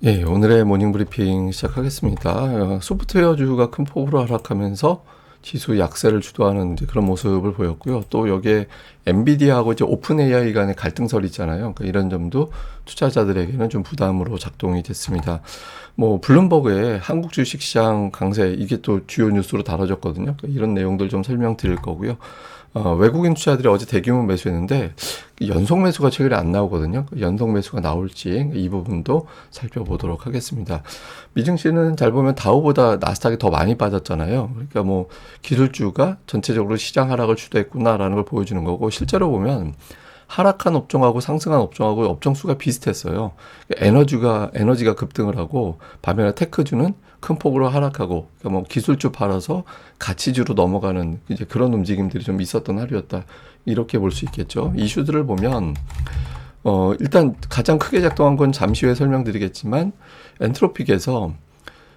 예, 오늘의 모닝 브리핑 시작하겠습니다. 소프트웨어주가 큰 폭으로 하락하면서 지수 약세를 주도하는 이제 그런 모습을 보였고요. 또 여기에 엔비디아하고 이제 오픈 AI 간의 갈등설이 있잖아요. 그러니까 이런 점도 투자자들에게는 좀 부담으로 작동이 됐습니다. 뭐 블룸버그의 한국 주식시장 강세 이게 또 주요 뉴스로 다뤄졌거든요. 그러니까 이런 내용들 좀 설명드릴 거고요. 외국인 투자들이 어제 대규모 매수했는데 연속 매수가 최근에 안 나오거든요. 연속 매수가 나올지 이 부분도 살펴보도록 하겠습니다. 미증시는 잘 보면 다우보다 나스닥이 더 많이 빠졌잖아요. 그러니까 뭐 기술주가 전체적으로 시장 하락을 주도했구나라는 걸 보여주는 거고, 실제로 보면 하락한 업종하고 상승한 업종하고 업종 수가 비슷했어요. 에너지가 급등을 하고 반면에 테크주는 큰 폭으로 하락하고, 그러니까 뭐 기술주 팔아서 가치주로 넘어가는 이제 그런 움직임들이 좀 있었던 하루였다. 이렇게 볼 수 있겠죠. 이슈들을 보면 일단 가장 크게 작동한 건 잠시 후에 설명드리겠지만, 엔트로픽에서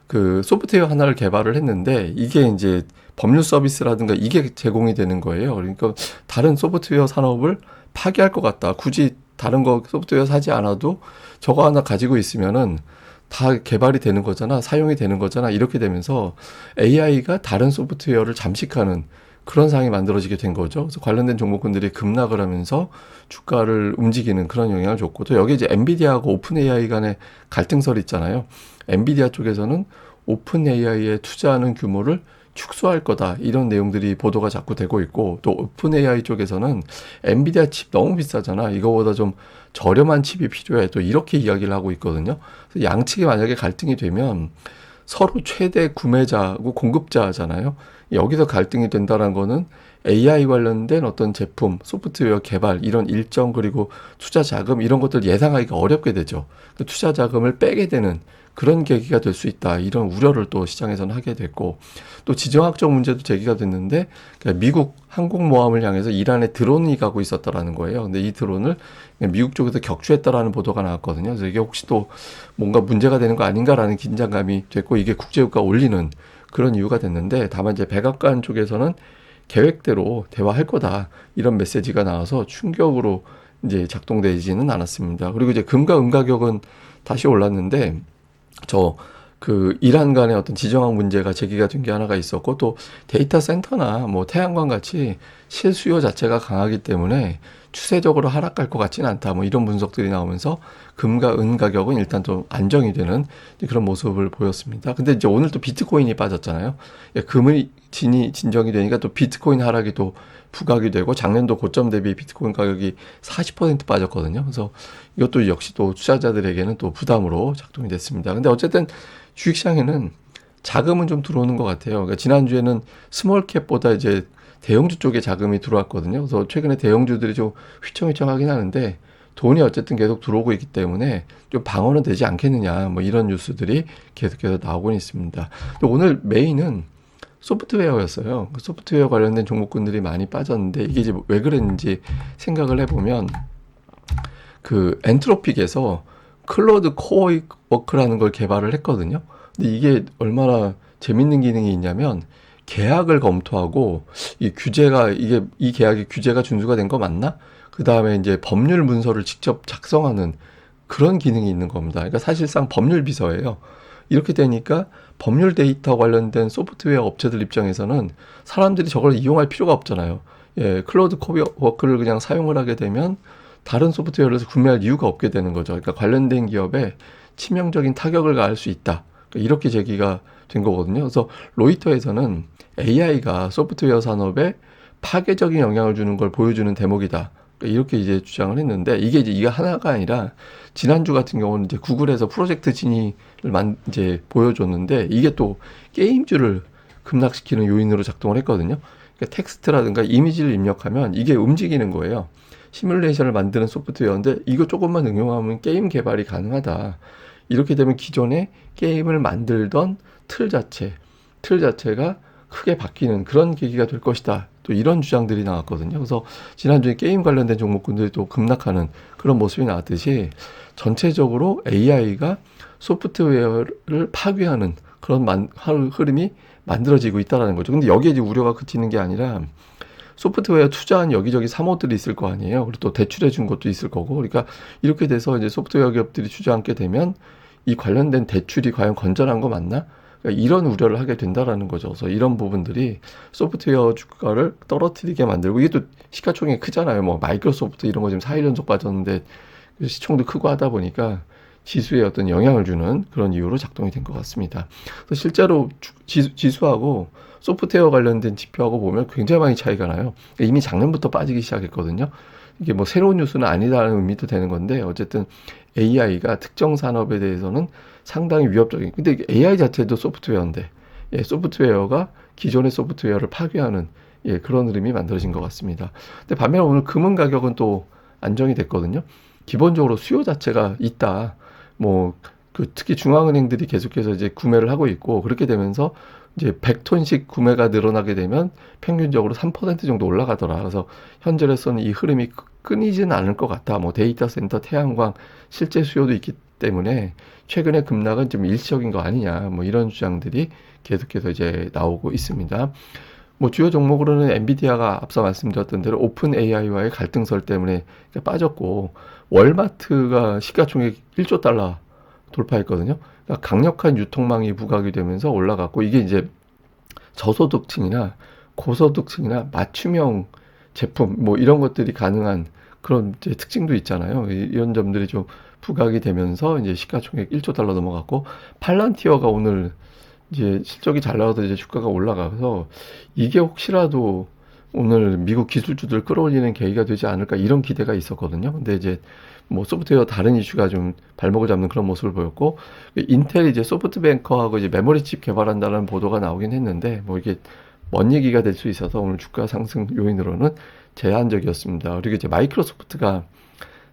그 소프트웨어 하나를 개발을 했는데 이게 이제 법률 서비스라든가 이게 제공이 되는 거예요. 그러니까 다른 소프트웨어 산업을 파괴할 것 같다. 굳이 다른 거 소프트웨어 사지 않아도 저거 하나 가지고 있으면은 다 개발이 되는 거잖아. 사용이 되는 거잖아. 이렇게 되면서 AI가 다른 소프트웨어를 잠식하는 그런 상황이 만들어지게 된 거죠. 그래서 관련된 종목군들이 급락을 하면서 주가를 움직이는 그런 영향을 줬고, 또 여기 이제 엔비디아하고 오픈 AI 간의 갈등설이 있잖아요. 엔비디아 쪽에서는 오픈 AI에 투자하는 규모를 축소할 거다, 이런 내용들이 보도가 자꾸 되고 있고, 또 오픈 AI 쪽에서는 엔비디아 칩 너무 비싸잖아, 이거보다 좀 저렴한 칩이 필요해, 또 이렇게 이야기를 하고 있거든요. 그래서 양측이 만약에 갈등이 되면 서로 최대 구매자고 공급자잖아요. 여기서 갈등이 된다는 거는 AI 관련된 어떤 제품, 소프트웨어 개발, 이런 일정, 그리고 투자 자금, 이런 것들 예상하기가 어렵게 되죠. 그 투자 자금을 빼게 되는 그런 계기가 될 수 있다, 이런 우려를 또 시장에서는 하게 됐고, 또 지정학적 문제도 제기가 됐는데, 그러니까 미국 항공모함을 향해서 이란에 드론이 가고 있었다라는 거예요. 근데 이 드론을 미국 쪽에서 격추했다라는 보도가 나왔거든요. 그래서 이게 혹시 또 뭔가 문제가 되는 거 아닌가라는 긴장감이 됐고, 이게 국제유가 올리는 그런 이유가 됐는데, 다만 이제 백악관 쪽에서는 계획대로 대화할 거다, 이런 메시지가 나와서 충격으로 이제 작동되지는 않았습니다. 그리고 이제 금과 은 가격은 다시 올랐는데, 이란 간의 어떤 지정학 문제가 제기가 된 게 하나가 있었고, 또 데이터 센터나 뭐 태양광 같이 실수요 자체가 강하기 때문에 추세적으로 하락할 것 같지는 않다, 뭐 이런 분석들이 나오면서 금과 은 가격은 일단 좀 안정이 되는 그런 모습을 보였습니다. 근데 이제 오늘 또 비트코인이 빠졌잖아요. 금의 진정이 되니까 또 비트코인 하락이 또 부각이 되고, 작년도 고점 대비 비트코인 가격이 40% 빠졌거든요. 그래서 이것도 역시 또 투자자들에게는 또 부담으로 작동이 됐습니다. 근데 어쨌든 주식시장에는 자금은 좀 들어오는 것 같아요. 그러니까 지난주에는 스몰캡보다 이제 대형주 쪽에 자금이 들어왔거든요. 그래서 최근에 대형주들이 좀 휘청휘청하긴 하는데 돈이 어쨌든 계속 들어오고 있기 때문에 좀 방어는 되지 않겠느냐, 뭐 이런 뉴스들이 계속해서 나오고 있습니다. 또 오늘 메인은 소프트웨어였어요. 소프트웨어 관련된 종목군들이 많이 빠졌는데, 이게 이제 왜 그랬는지 생각을 해보면, 그 엔트로픽에서 클로드 코어 워크라는 걸 개발을 했거든요. 근데 이게 얼마나 재밌는 기능이 있냐면, 계약을 검토하고 이 규제가, 이게 이 계약이 규제가 준수가 된 거 맞나? 그 다음에 이제 법률 문서를 직접 작성하는 그런 기능이 있는 겁니다. 그러니까 사실상 법률 비서예요. 이렇게 되니까 법률 데이터 관련된 소프트웨어 업체들 입장에서는 사람들이 저걸 이용할 필요가 없잖아요. 예, 클로드 코어워크를 그냥 사용을 하게 되면 다른 소프트웨어를 구매할 이유가 없게 되는 거죠. 그러니까 관련된 기업에 치명적인 타격을 가할 수 있다, 그러니까 이렇게 제기가 된 거거든요. 그래서 로이터에서는 AI가 소프트웨어 산업에 파괴적인 영향을 주는 걸 보여주는 대목이다, 그러니까 이렇게 이제 주장을 했는데, 이게 하나가 아니라 지난주 같은 경우는 이제 구글에서 프로젝트 지니를 이제 보여줬는데, 이게 또 게임주를 급락시키는 요인으로 작동을 했거든요. 그러니까 텍스트라든가 이미지를 입력하면 이게 움직이는 거예요. 시뮬레이션을 만드는 소프트웨어인데 이거 조금만 응용하면 게임 개발이 가능하다. 이렇게 되면 기존에 게임을 만들던 틀 자체가 크게 바뀌는 그런 계기가 될 것이다, 또 이런 주장들이 나왔거든요. 그래서 지난주에 게임 관련된 종목군들이 또 급락하는 그런 모습이 나왔듯이, 전체적으로 AI가 소프트웨어를 파괴하는 그런 흐름이 만들어지고 있다는 거죠. 근데 여기에 이제 우려가 그치는 게 아니라, 소프트웨어 투자한 여기저기 사모들이 있을 거 아니에요. 그리고 또 대출해 준 것도 있을 거고, 그러니까 이렇게 돼서 이제 소프트웨어 기업들이 주저앉게 되면 이 관련된 대출이 과연 건전한 거 맞나? 그러니까 이런 우려를 하게 된다라는 거죠. 그래서 이런 부분들이 소프트웨어 주가를 떨어뜨리게 만들고, 이게 또 시가총액이 크잖아요. 뭐 마이크로소프트 이런 거 지금 4일 연속 빠졌는데 시총도 크고 하다 보니까 지수에 어떤 영향을 주는 그런 이유로 작동이 된 것 같습니다. 그래서 실제로 지수하고 소프트웨어 관련된 지표하고 보면 굉장히 많이 차이가 나요. 이미 작년부터 빠지기 시작했거든요. 이게 뭐 새로운 뉴스는 아니다라는 의미도 되는 건데, 어쨌든 AI가 특정 산업에 대해서는 상당히 위협적인, 근데 AI 자체도 소프트웨어인데, 예, 소프트웨어가 기존의 소프트웨어를 파괴하는, 예, 그런 흐름이 만들어진 것 같습니다. 근데 반면 오늘 금은 가격은 또 안정이 됐거든요. 기본적으로 수요 자체가 있다. 뭐, 특히 중앙은행들이 계속해서 이제 구매를 하고 있고, 그렇게 되면서 이제 100톤씩 구매가 늘어나게 되면 평균적으로 3% 정도 올라가더라. 그래서 현재로서는 이 흐름이 끊이지는 않을 것 같아. 뭐 데이터 센터, 태양광 실제 수요도 있기 때문에 최근에 급락은 좀 일시적인 거 아니냐. 뭐 이런 주장들이 계속해서 이제 나오고 있습니다. 뭐 주요 종목으로는 엔비디아가 앞서 말씀드렸던 대로 오픈 AI와의 갈등설 때문에 빠졌고, 월마트가 시가총액 1조 달러 돌파했거든요. 그러니까 강력한 유통망이 부각이 되면서 올라갔고, 이게 이제 저소득층이나 고소득층이나 맞춤형 제품 뭐 이런 것들이 가능한 그런 이제 특징도 있잖아요. 이런 점들이 좀 부각이 되면서 이제 시가총액 1조 달러 넘어갔고, 팔란티어가 오늘 이제 실적이 잘 나와서 이제 주가가 올라가서, 이게 혹시라도 오늘 미국 기술주들 끌어올리는 계기가 되지 않을까 이런 기대가 있었거든요. 근데 이제 뭐 소프트웨어 다른 이슈가 좀 발목을 잡는 그런 모습을 보였고, 인텔이 이제 소프트뱅크하고 이제 메모리 칩 개발한다는 보도가 나오긴 했는데, 뭐 이게 먼 얘기가 될 수 있어서 오늘 주가 상승 요인으로는 제한적이었습니다. 그리고 이제 마이크로소프트가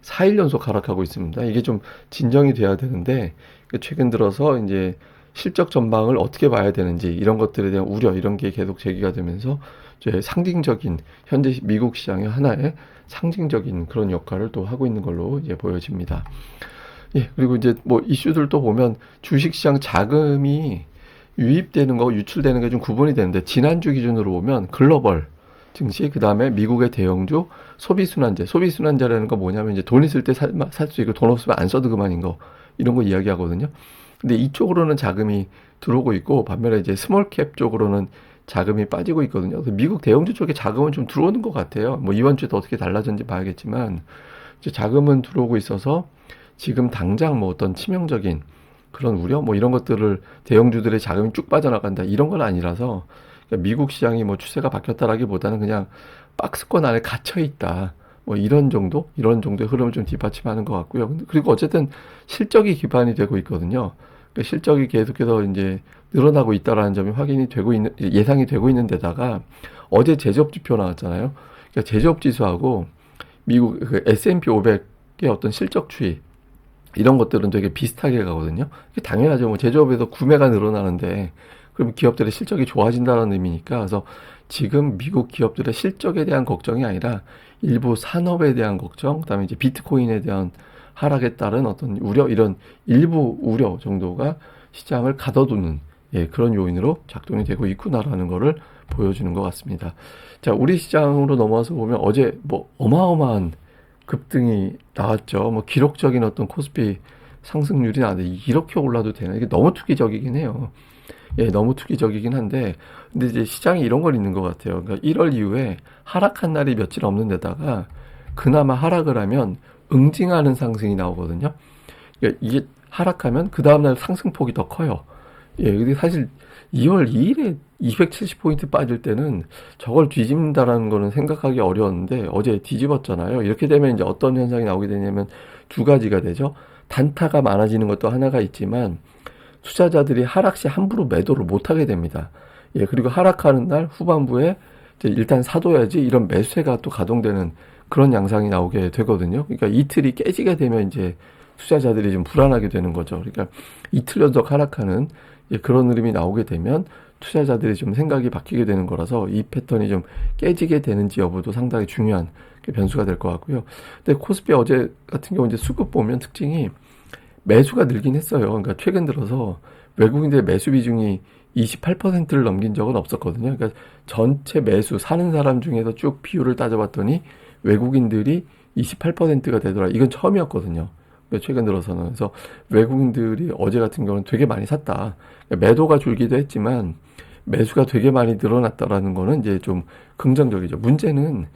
4일 연속 하락하고 있습니다. 이게 좀 진정이 돼야 되는데, 최근 들어서 이제 실적 전망을 어떻게 봐야 되는지 이런 것들에 대한 우려, 이런 게 계속 제기가 되면서 이제 상징적인, 현재 미국 시장의 하나의 상징적인 그런 역할을 또 하고 있는 걸로 이제 보여집니다. 예, 그리고 이제 뭐 이슈들도 보면 주식시장 자금이 유입되는 거, 유출되는 게 좀 구분이 되는데, 지난주 기준으로 보면 글로벌 증시, 그 다음에 미국의 대형주, 소비순환재. 소비순환재라는 거 뭐냐면 이제 돈 있을 때 살 수 있고 돈 없으면 안 써도 그만인 거, 이런 거 이야기하거든요. 근데 이쪽으로는 자금이 들어오고 있고, 반면에 이제 스몰캡 쪽으로는 자금이 빠지고 있거든요. 그래서 미국 대형주 쪽에 자금은 좀 들어오는 것 같아요. 뭐 이번 주에 또 어떻게 달라졌는지 봐야겠지만, 이제 자금은 들어오고 있어서 지금 당장 뭐 어떤 치명적인 그런 우려, 뭐 이런 것들을, 대형주들의 자금이 쭉 빠져나간다 이런 건 아니라서, 그러니까 미국 시장이 뭐 추세가 바뀌었다라기보다는 그냥 박스권 안에 갇혀 있다. 뭐 이런 정도의 흐름을 좀 뒷받침하는 것 같고요. 그리고 어쨌든 실적이 기반이 되고 있거든요. 그러니까 실적이 계속해서 이제 늘어나고 있다라는 점이 확인이 되고 있는, 예상이 되고 있는 데다가 어제 제조업 지표 나왔잖아요. 그러니까 제조업 지수하고 미국 그 S&P 500의 어떤 실적 추이, 이런 것들은 되게 비슷하게 가거든요. 당연하죠. 뭐 제조업에서 구매가 늘어나는데, 그럼 기업들의 실적이 좋아진다는 의미니까. 그래서 지금 미국 기업들의 실적에 대한 걱정이 아니라 일부 산업에 대한 걱정, 그다음에 이제 비트코인에 대한 하락에 따른 어떤 우려, 이런 일부 우려 정도가 시장을 가둬두는, 예, 그런 요인으로 작동이 되고 있구나라는 거를 보여주는 것 같습니다. 자, 우리 시장으로 넘어와서 보면 어제 뭐 어마어마한 급등이 나왔죠. 뭐 기록적인 어떤 코스피 상승률이 나는데 이렇게 올라도 되나? 이게 너무 투기적이긴 해요. 예, 너무 투기적이긴 한데, 근데 이제 시장이 이런 걸 있는 것 같아요. 그러니까 1월 이후에 하락한 날이 며칠 없는 데다가 그나마 하락을 하면 응징하는 상승이 나오거든요. 그러니까 이게 하락하면 그 다음날 상승폭이 더 커요. 예, 근데 사실 2월 2일에 270포인트 빠질 때는 저걸 뒤집는다라는 거는 생각하기 어려웠는데, 어제 뒤집었잖아요. 이렇게 되면 이제 어떤 현상이 나오게 되냐면 두 가지가 되죠. 단타가 많아지는 것도 하나가 있지만, 투자자들이 하락시 함부로 매도를 못하게 됩니다. 예, 그리고 하락하는 날 후반부에 이제 일단 사둬야지, 이런 매수세가 또 가동되는 그런 양상이 나오게 되거든요. 그러니까 이틀이 깨지게 되면 이제 투자자들이 좀 불안하게 되는 거죠. 그러니까 이틀 연속 하락하는, 예, 그런 흐름이 나오게 되면 투자자들이 좀 생각이 바뀌게 되는 거라서 이 패턴이 좀 깨지게 되는지 여부도 상당히 중요한 변수가 될 것 같고요. 근데 코스피 어제 같은 경우 이제 수급 보면 특징이 매수가 늘긴 했어요. 그러니까 최근 들어서 외국인들의 매수 비중이 28%를 넘긴 적은 없었거든요. 그러니까 전체 매수, 사는 사람 중에서 쭉 비율을 따져봤더니 외국인들이 28%가 되더라. 이건 처음이었거든요. 최근 들어서는. 그래서 외국인들이 어제 같은 경우는 되게 많이 샀다. 매도가 줄기도 했지만 매수가 되게 많이 늘어났다라는 거는 이제 좀 긍정적이죠. 문제는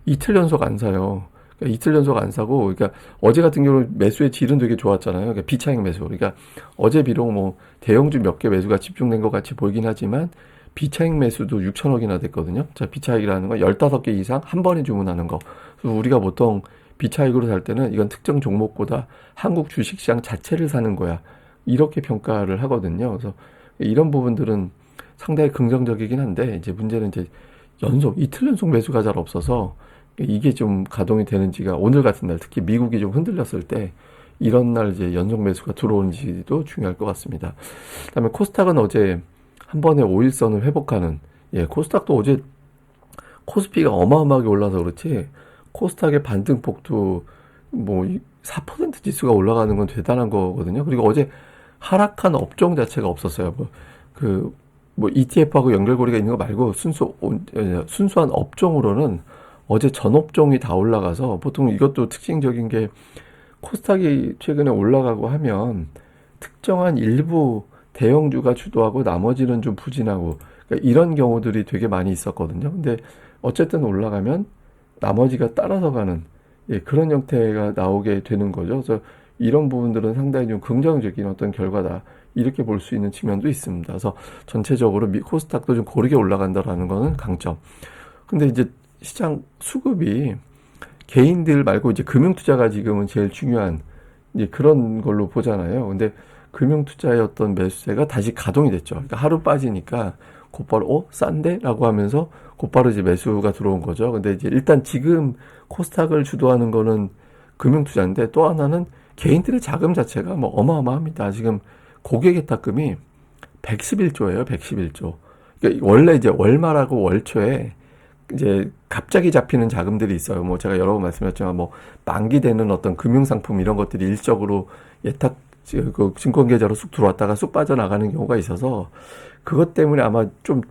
이틀 연속 안 사요. 그러니까 이틀 연속 안 사고, 그러니까 어제 같은 경우는 매수의 질은 되게 좋았잖아요. 그러니까 비차익 매수. 그러니까 어제 비록 뭐 대형주 몇 개 매수가 집중된 것 같이 보이긴 하지만 비차익 매수도 6천억이나 됐거든요. 자, 비차익이라는 건 15개 이상 한 번에 주문하는 거. 그래서 우리가 보통 비차익으로 살 때는 이건 특정 종목보다 한국 주식시장 자체를 사는 거야. 이렇게 평가를 하거든요. 그래서 이런 부분들은 상당히 긍정적이긴 한데, 이제 문제는 이제 이틀 연속 매수가 잘 없어서 이게 좀 가동이 되는지가 오늘 같은 날, 특히 미국이 좀 흔들렸을 때 이런 날 이제 연속 매수가 들어오는지도 중요할 것 같습니다. 그다음에 코스닥은 어제 한 번에 5일선을 회복하는, 코스닥도 어제 코스피가 어마어마하게 올라서 그렇지 코스닥의 반등폭도 뭐 4% 지수가 올라가는 건 대단한 거거든요. 그리고 어제 하락한 업종 자체가 없었어요. 뭐 ETF하고 연결고리가 있는 거 말고 순수한 업종으로는 어제 전 업종이 다 올라가서, 보통 이것도 특징적인 게 코스닥이 최근에 올라가고 하면 특정한 일부 대형주가 주도하고 나머지는 좀 부진하고, 그러니까 이런 경우들이 되게 많이 있었거든요. 근데 어쨌든 올라가면 나머지가 따라서 가는, 그런 형태가 나오게 되는 거죠. 그래서 이런 부분들은 상당히 좀 긍정적인 어떤 결과다, 이렇게 볼 수 있는 측면도 있습니다. 그래서 전체적으로 코스닥도 좀 고르게 올라간다라는 거는 강점. 근데 이제 시장 수급이 개인들 말고 이제 금융투자가 지금은 제일 중요한 이제 그런 걸로 보잖아요. 근데 금융투자의 어떤 매수세가 다시 가동이 됐죠. 그러니까 하루 빠지니까 곧바로 싼데? 라고 하면서 곧바로 이제 매수가 들어온 거죠. 근데 이제 일단 지금 코스닥을 주도하는 거는 금융투자인데, 또 하나는 개인들의 자금 자체가 뭐 어마어마합니다. 지금 고객예탁금이 111조예요. 111조. 그러니까 원래 이제 월말하고 월초에 이제 갑자기 잡히는 자금들이 있어요. 뭐 제가 여러 번 말씀드렸지만 뭐 만기되는 어떤 금융상품 이런 것들이 일적으로 예탁 그 증권 계좌로 쑥 들어왔다가 쑥 빠져나가는 경우가 있어서, 그것 때문에 아마 좀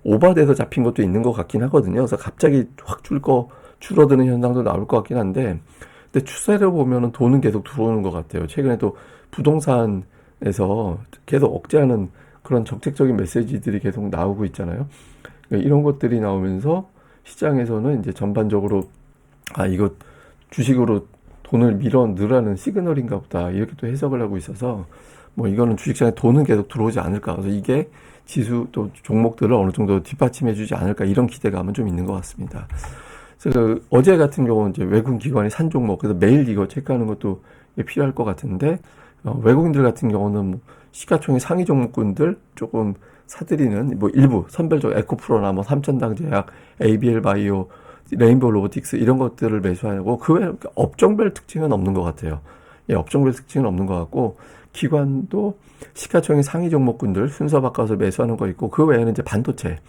오버돼서 잡힌 것도 있는 것 같긴 하거든요. 그래서 갑자기 확 줄어드는 현상도 나올 것 같긴 한데, 근데 추세를 보면은 돈은 계속 들어오는 것 같아요. 최근에 또 부동산에서 계속 억제하는 그런 정책적인 메시지들이 계속 나오고 있잖아요. 이런 것들이 나오면서 시장에서는 이제 전반적으로 이거 주식으로 돈을 밀어 넣으라는 시그널인가 보다, 이렇게 또 해석을 하고 있어서 뭐 이거는 주식시장에 돈은 계속 들어오지 않을까, 그래서 이게 지수 또 종목들을 어느 정도 뒷받침해 주지 않을까, 이런 기대감은 좀 있는 것 같습니다. 그래서 어제 같은 경우는 이제 외국 기관이 산 종목, 그래서 매일 이거 체크하는 것도 필요할 것 같은데, 외국인들 같은 경우는 뭐 시가총액 상위 종목군들 조금 사들이는 뭐 일부 선별적 에코프로나 뭐 삼천당제약, ABL 바이오, 레인보우 로보틱스 이런 것들을 매수하고, 그 외에 업종별 특징은 없는 것 같아요. 업종별 특징은 없는 것 같고, 기관도 시가총액 상위 종목군들 순서 바꿔서 매수하는 거 있고, 그 외에는 이제 반도체,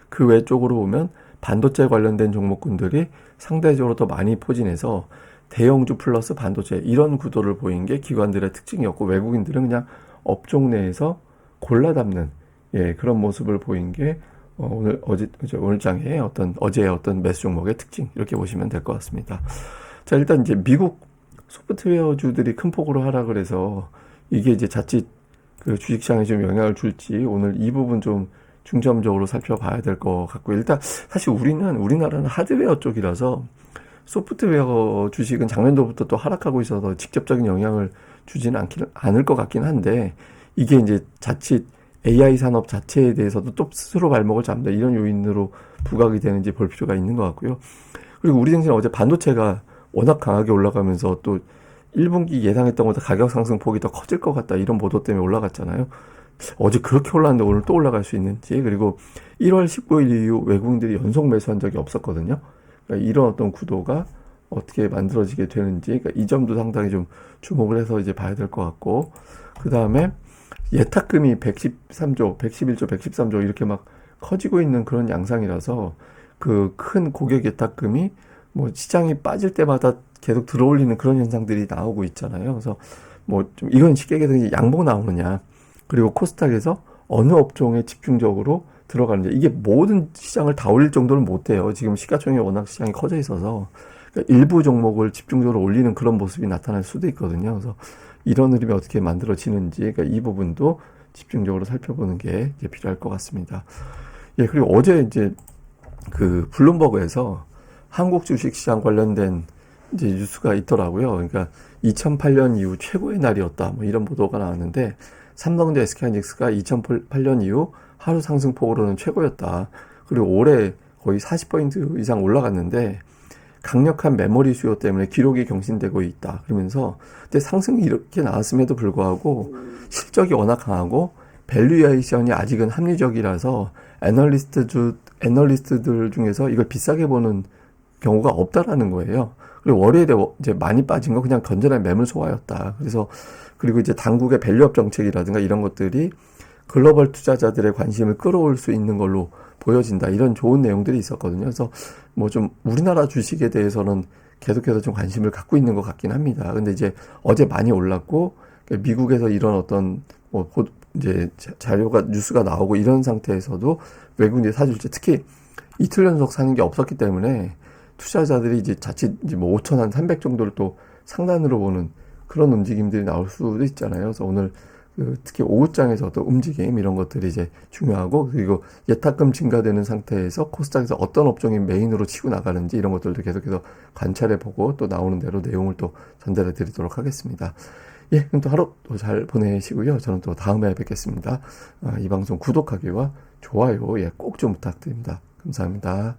그 외 쪽으로 보면 반도체 관련된 종목군들이 상대적으로 더 많이 포진해서 대형주 플러스 반도체 이런 구도를 보인 게 기관들의 특징이었고, 외국인들은 그냥 업종 내에서 골라 담는 그런 모습을 보인 게 오늘 장의 어제의 어떤 매수 종목의 특징, 이렇게 보시면 될 것 같습니다. 자, 일단 이제 미국 소프트웨어주들이 큰 폭으로 하락을 해서 이게 이제 자칫 그 주식시장에 좀 영향을 줄지, 오늘 이 부분 좀 중점적으로 살펴봐야 될 것 같고, 일단 사실 우리나라는 하드웨어 쪽이라서 소프트웨어 주식은 작년도부터 또 하락하고 있어서 직접적인 영향을 주지는 않을 것 같긴 한데, 이게 이제 자칫 AI 산업 자체에 대해서도 또 스스로 발목을 잡는다, 이런 요인으로 부각이 되는지 볼 필요가 있는 것 같고요. 그리고 우리 증시는 어제 반도체가 워낙 강하게 올라가면서 또 1분기 예상했던 것보다 가격 상승 폭이 더 커질 것 같다, 이런 보도 때문에 올라갔잖아요. 어제 그렇게 올랐는데 오늘 또 올라갈 수 있는지, 그리고 1월 15일 이후 외국인들이 연속 매수한 적이 없었거든요. 그러니까 이런 어떤 구도가 어떻게 만들어지게 되는지, 그러니까 이 점도 상당히 좀 주목을 해서 이제 봐야 될 것 같고, 그 다음에 예탁금이 113조, 111조, 113조 이렇게 막 커지고 있는 그런 양상이라서, 그 큰 고객 예탁금이 뭐 시장이 빠질 때마다 계속 들어올리는 그런 현상들이 나오고 있잖아요. 그래서 뭐 좀 이건 쉽게 얘기해서 양봉 나오느냐, 그리고 코스닥에서 어느 업종에 집중적으로 들어가는지, 이게 모든 시장을 다 올릴 정도는 못 돼요. 지금 시가총액이 워낙 시장이 커져 있어서. 그러니까 일부 종목을 집중적으로 올리는 그런 모습이 나타날 수도 있거든요. 그래서 이런 흐름이 어떻게 만들어지는지, 그러니까 이 부분도 집중적으로 살펴보는 게 이제 필요할 것 같습니다. 예, 그리고 어제 이제 그 블룸버그에서 한국 주식시장 관련된 이제 뉴스가 있더라고요. 그러니까 2008년 이후 최고의 날이었다, 뭐 이런 보도가 나왔는데, 삼성전자 SK하이닉스가 2008년 이후 하루 상승폭으로는 최고였다. 그리고 올해 거의 40% 이상 올라갔는데 강력한 메모리 수요 때문에 기록이 경신되고 있다. 그러면서 근데 상승이 이렇게 나왔음에도 불구하고 실적이 워낙 강하고 밸류에이션이 아직은 합리적이라서 애널리스트들 중에서 이걸 비싸게 보는 경우가 없다라는 거예요. 그리고 월요일에 이제 많이 빠진 거 그냥 건전한 매물 소화였다. 그래서 그리고 이제 당국의 밸류업 정책이라든가 이런 것들이 글로벌 투자자들의 관심을 끌어올 수 있는 걸로 보여진다. 이런 좋은 내용들이 있었거든요. 그래서 뭐 좀 우리나라 주식에 대해서는 계속해서 좀 관심을 갖고 있는 것 같긴 합니다. 근데 이제 어제 많이 올랐고 미국에서 이런 어떤 뭐 이제 자료가 뉴스가 나오고 이런 상태에서도 외국인 사실제 특히 이틀 연속 사는 게 없었기 때문에 투자자들이 이제 자칫 이제 뭐 5천 한 300 정도를 또 상단으로 보는 그런 움직임들이 나올 수도 있잖아요. 그래서 오늘 특히 오후장에서 어떤 움직임 이런 것들이 이제 중요하고, 그리고 예탁금 증가되는 상태에서 코스닥에서 어떤 업종이 메인으로 치고 나가는지 이런 것들도 계속해서 관찰해 보고 또 나오는 대로 내용을 또 전달해 드리도록 하겠습니다. 예, 그럼 또 하루 또 잘 보내시고요. 저는 또 다음에 뵙겠습니다. 이 방송 구독하기와 좋아요 꼭 좀 부탁드립니다. 감사합니다.